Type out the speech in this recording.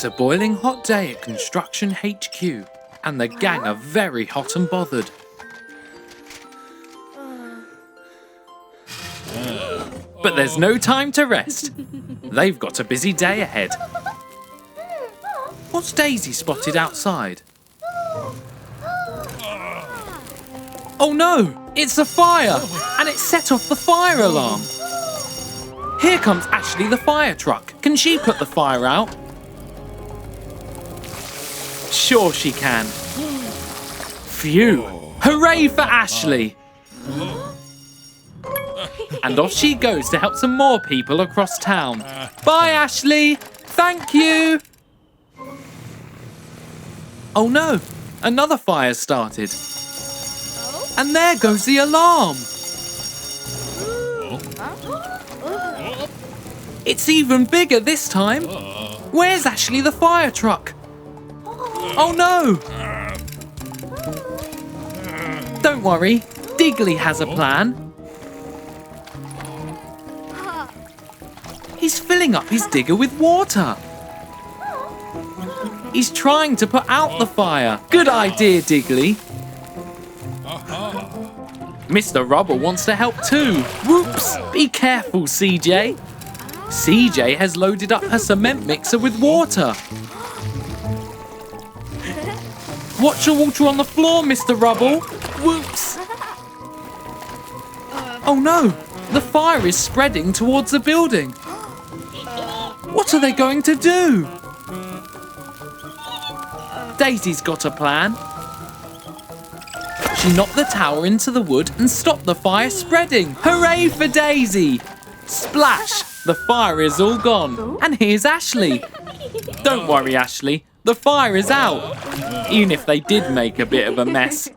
It's a boiling hot day at Construction HQ, and the gang are very hot and bothered. But there's no time to rest. They've got a busy day ahead. What's Daisy spotted outside? Oh no! It's a fire! And it set off the fire alarm! Here comes Ashley the fire truck. Can she put the fire out? Sure she can. Phew! Hooray for Ashley! And off she goes to help some more people across town. Bye, Ashley! Thank you! Oh no! Another fire started. And there goes the alarm! It's even bigger this time! Where's Ashley the fire truck? Oh no! Don't worry, Diggly has a plan. He's filling up his digger with water. He's trying to put out the fire. Good idea, Diggly. Mr. Rubble wants to help too. Whoops! Be careful, CJ. CJ has loaded up her cement mixer with water. Watch your water on the floor, Mr. Rubble. Whoops! Oh no! The fire is spreading towards the building. What are they going to do? Daisy's got a plan. She knocked the tower into the wood and stopped the fire spreading. Hooray for Daisy! Splash! The fire is all gone. And here's Ashley. Don't worry, Ashley. The fire is out. Even if they did make a bit of a mess.